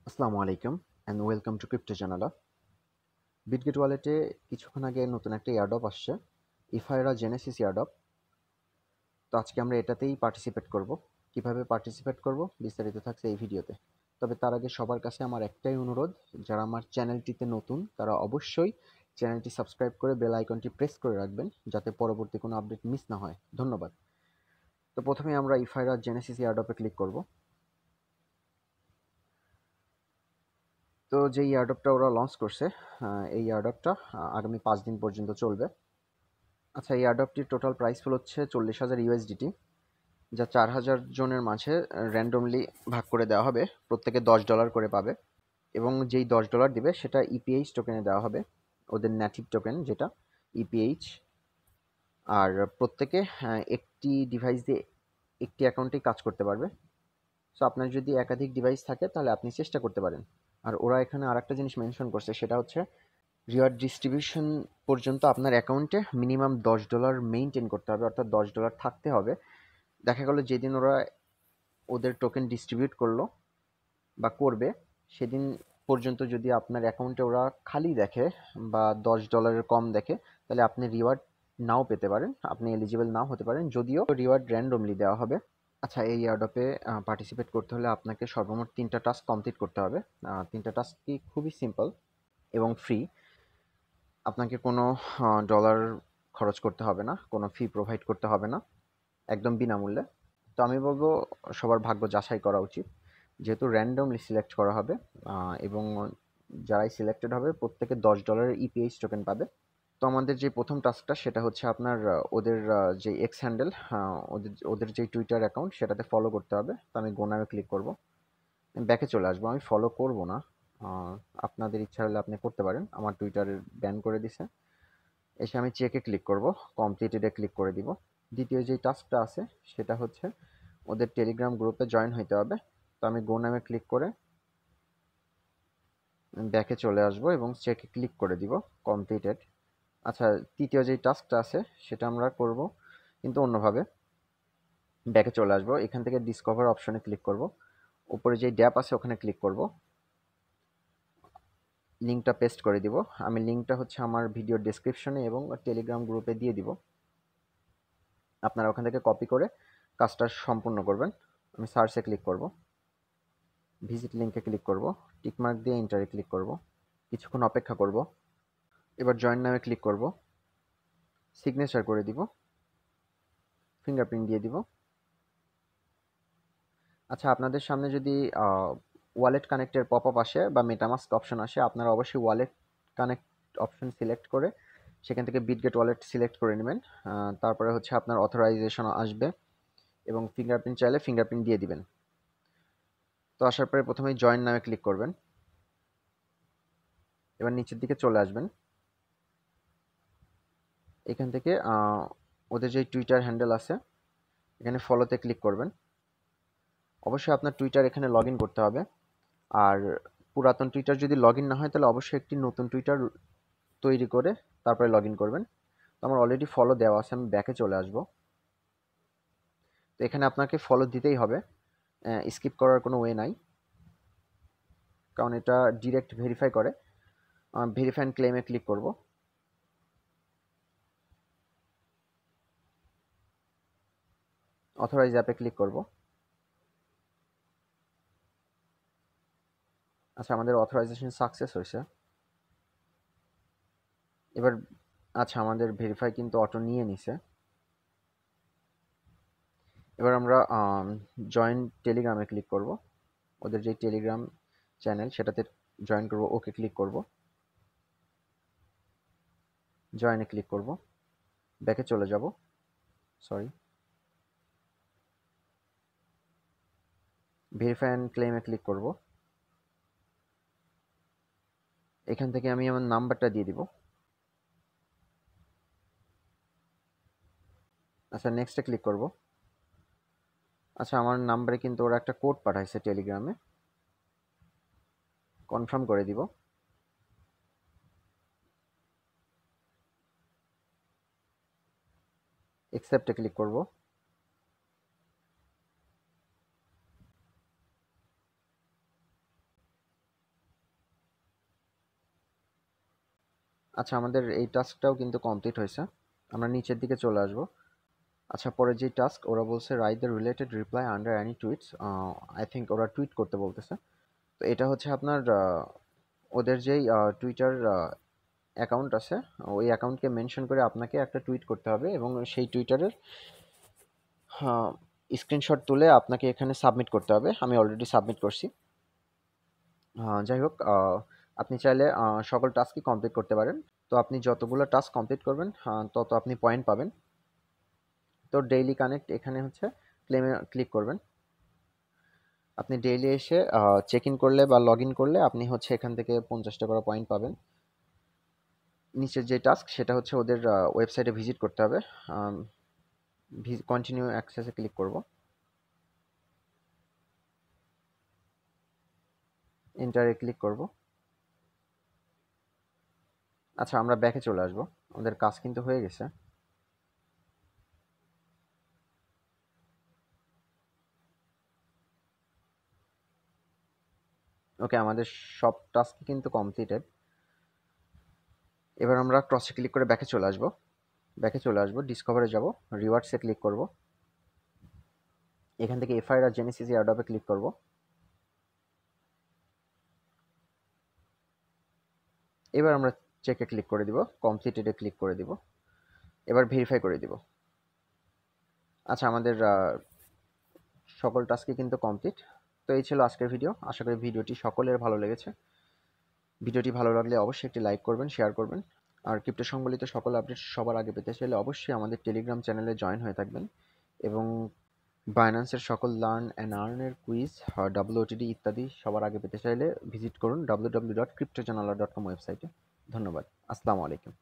আসসালামু আলাইকুম and welcome to crypto জানালা। বিটগেট ওয়ালেটে কিছুক্ষণ আগে নতুন একটা এয়ারড্রপ আসছে, ইফায়রা জেনেসিস এয়ারড্রপ। তো আজকে আমরা এটাতেই পার্টিসিপেট করব। কিভাবে পার্টিসিপেট করব বিস্তারিত থাকছে এই ভিডিওতে। তবে তার আগে সবার কাছে আমার একটাই অনুরোধ, যারা আমার চ্যানেলটিতে নতুন তারা অবশ্যই চ্যানেলটি সাবস্ক্রাইব করে বেল আইকনটি প্রেস করে রাখবেন, যাতে পরবর্তী কোনো আপডেট মিস না হয়। ধন্যবাদ। তো প্রথমে আমরা ইফায়রা জেনেসিস এয়ারড্রপে ক্লিক করব। তো যেই এয়ারড্রপটা ওরা লঞ্চ করছে, এই এয়ারড্রপটা আগামী 5 দিন পর্যন্ত চলবে। আচ্ছা, এই এয়ারড্রপটির টোটাল প্রাইস হচ্ছে 40,000 ইউএসডিটি, যা 4,000 জনের মাঝে র্যান্ডমলি ভাগ করে দেওয়া হবে। প্রত্যেকে $10 করে পাবে, এবং যেই $10 দিবে সেটা ইপিএইচ টোকেনে দেওয়া হবে, ওদের নেটিভ টোকেন যেটা ইপিএইচ। আর প্রত্যেকে একটি ডিভাইস দিয়ে একটি অ্যাকাউন্টেই কাজ করতে পারবে। সো আপনার যদি একাধিক ডিভাইস থাকে তাহলে আপনি চেষ্টা করতে পারেন। আর ওরা এখানে আরেকটা জিনিস মেনশন করছে, সেটা হচ্ছে রিওয়ার্ড ডিস্ট্রিবিউশন পর্যন্ত আপনার অ্যাকাউন্টে মিনিমাম $10 মেইনটেইন করতে হবে, অর্থাৎ $10 থাকতে হবে। দেখা গেল যেদিন ওরা ওদের টোকেন ডিস্ট্রিবিউট করলো বা করবে, সেদিন পর্যন্ত যদি আপনার অ্যাকাউন্টে ওরা খালি দেখে বা $10 কম দেখে, তাহলে আপনি রিওয়ার্ড নাও পেতে পারেন, আপনি এলিজিবল নাও হতে পারেন, যদিও রিওয়ার্ড র্যান্ডমলি দেওয়া হবে। আচ্ছা, এই এয়ারড্রপে পার্টিসিপেট করতে হলে আপনাকে সর্বমোট 3টা টাস্ক কমপ্লিট করতে হবে। 3টা টাস্ক কি খুবই সিম্পল এবং ফ্রি। আপনাকে কোনো ডলার খরচ করতে হবে না, কোনো ফি প্রোভাইড করতে হবে না, একদম বিনামূল্যে। তো আমি বলবো সবার ভাগ্য যাচাই করা উচিত, যেহেতু র্যান্ডমলি সিলেক্ট করা হবে, এবং যারাই সিলেক্টেড হবে প্রত্যেকে $10 ইপিএইচ টোকেন পাবে। তো আমাদের যে প্রথম টাস্কটা সেটা হচ্ছে আপনার ওদের যে এক্স হ্যান্ডেল, ওদের ওদের যে টুইটার অ্যাকাউন্ট সেটাতে ফলো করতে হবে। তো আমি গো নামে ক্লিক করব, ব্যাকে চলে আসবো। আমি ফলো করব না, আপনাদের ইচ্ছা হলে আপনি করতে পারেন, আমার টুইটারে ব্যান করে দিছে। এসে আমি চেকে ক্লিক করব, কমপ্লিটেডে ক্লিক করে দিব। দ্বিতীয় যে টাস্কটা আছে সেটা হচ্ছে ওদের টেলিগ্রাম গ্রুপে জয়েন হইতে হবে। তো আমি গো নামে ক্লিক করে ব্যাকে চলে আসবো এবং চেকে ক্লিক করে দিব, কমপ্লিটেড। আচ্ছা, তৃতীয় যে টাস্কটা আছে সেটা আমরা করব কিন্তু অন্যভাবে। ব্যাকে চলে আসবো, এখান থেকে ডিসকভার অপশনে ক্লিক করব, উপরে যে ড্যাপ আছে ওখানে ক্লিক করব, লিঙ্কটা পেস্ট করে দিব। আমি লিঙ্কটা হচ্ছে আমার ভিডিও ডেসক্রিপশনে এবং টেলিগ্রাম গ্রুপে দিয়ে দিব, আপনারা ওখান থেকে কপি করে কাজটা সম্পূর্ণ করবেন। আমি সার্চে ক্লিক করব, ভিজিট লিঙ্কে ক্লিক করব, টিকমার্ক দিয়ে এন্টারে ক্লিক করব, কিছুক্ষণ অপেক্ষা করব। এবার জয়েন নামে ক্লিক করব, সিগনেচার করে দিব, ফিঙ্গারপ্রিন্ট দিয়ে দিব। আচ্ছা, আপনাদের সামনে যদি ওয়ালেট কানেক্টের পপ আপ আসে বা মেটামাস্ক অপশন আসে, আপনারা অবশ্যই ওয়ালেট কানেক্ট অপশন সিলেক্ট করে সেখান থেকে বিটগেট ওয়ালেট সিলেক্ট করে নেবেন। তারপরে হচ্ছে আপনার অথরাইজেশন আসবে এবং ফিঙ্গারপ্রিন্ট চাইলে ফিঙ্গারপ্রিন্ট দিয়ে দিবেন। তো আসার পরে প্রথমেই জয়েন নামে ক্লিক করবেন, এবার নিচের দিকে চলে আসবেন। এখান থেকে ওদের যে টুইটার হ্যান্ডেল আছে এখানে ফলোতে ক্লিক করবেন। অবশ্যই আপনার টুইটার এখানে লগ ইন করতে হবে। আর পুরাতন টুইটার যদি লগ ইন না হয় তাহলে অবশ্যই একটি নতুন টুইটার তৈরি করে তারপরে লগ ইন করবেন। তো আমার অলরেডি ফলো দেওয়া আছে, আমি ব্যাকে চলে আসবো। তো এখানে আপনাকে ফলো দিতেই হবে, স্কিপ করার কোনো ওয়ে নাই, কারণ এটা ডিরেক্ট ভেরিফাই করে। ভেরিফাই অ্যান্ড ক্লেমে ক্লিক করব, অথরাইজ অ্যাপে ক্লিক করব। আচ্ছা, আমাদের অথরাইজেশন সাকসেস হয়েছে। এবার আচ্ছা, আমাদের ভেরিফাই কিন্তু অটো নিয়ে নিছে। এবার আমরা জয়েন টেলিগ্রামে ক্লিক করব, ওদের যে টেলিগ্রাম চ্যানেল সেটাতে জয়েন করব, ওকে ক্লিক করব, জয়েনে ক্লিক করব, ব্যাকে চলে যাব, সরি, ভেরিফাই অ্যান্ড ক্লেমে ক্লিক করব। এখান থেকে আমি আমার নাম্বারটা দিয়ে দিব। আচ্ছা, নেক্সটে ক্লিক করব। আচ্ছা, আমার নাম্বারে কিন্তু ওরা একটা কোড পাঠাইছে টেলিগ্রামে, কনফার্ম করে দিব। অ্যাকসেপ্টে ক্লিক করব। আচ্ছা, আমাদের এই টাস্কটাও কিন্তু কমপ্লিট হয়েছে। আমরা নিচের দিকে চলে আসব। আচ্ছা, পরে যে টাস্ক ওরা বলছে write the related reply under any tweets, I think ওরা টুইট করতে বলতেছে। তো এটা হচ্ছে আপনার ওদের যেই টুইটার অ্যাকাউন্ট আছে, ওই অ্যাকাউন্টকে মেনশন করে আপনাকে একটা টুইট করতে হবে এবং সেই টুইটারের স্ক্রিনশট তুলে আপনাকে এখানে সাবমিট করতে হবে। আমি অলরেডি সাবমিট করছি। যাই হোক, আপনি চাইলে সকল টাস্কই কমপ্লিট করতে পারেন। তো আপনি যতগুলো টাস্ক কমপ্লিট করবেন তত আপনি পয়েন্ট পাবেন। তো ডেইলি কানেক্ট এখানে হচ্ছে ক্লেমে ক্লিক করবেন। আপনি ডেইলি এসে চেক ইন করলে বা লগ ইন করলে আপনি হচ্ছে এখান থেকে 50টা করে পয়েন্ট পাবেন। নিচের যে টাস্ক সেটা হচ্ছে ওদের ওয়েবসাইটে ভিজিট করতে হবে। কন্টিনিউ অ্যাক্সেসে ক্লিক করব, এন্টারে ক্লিক করব। আচ্ছা, আমরা ব্যাকে চলে আসব। আমাদের কাজ কিন্তু হয়ে গেছে। ওকে, আমাদের সব টাস্ক কিন্তু কমপ্লিটেড। এবার আমরা ক্রসে ক্লিক করে ব্যাকে চলে আসবো, ডিসকভারে যাব, রিওয়ার্ডসে ক্লিক করব। এখান থেকে এফআইআর আর জেনেসিস এয়ারড্রপে ক্লিক করব। এবার আমরা চেকে ক্লিক করে দিব, কমপ্লিটেডে ক্লিক করে দিব। এবার ভেরিফাই করে দিব। আচ্ছা, আমাদের সকল টাস্কই কিন্তু কমপ্লিট। তো এই ছিল আজকের ভিডিও। আশা করি ভিডিওটি সকলের ভালো লেগেছে। ভিডিওটি ভালো লাগলে অবশ্যই একটি লাইক করবেন, শেয়ার করবেন। আর ক্রিপ্টো সংবলিত সকল আপডেট সবার আগে পেতে চাইলে অবশ্যই আমাদের টেলিগ্রাম চ্যানেলে জয়েন হয়ে থাকবেন এবং বাইন্যান্সের সকল লার্ন অ্যান্ড আর্নের কুইজ, WOTD ইত্যাদি সবার আগে পেতে চাইলে ভিজিট করুন www.cryptojournal.com ওয়েবসাইটে। ধন্যবাদ। আসসালামু আলাইকুম।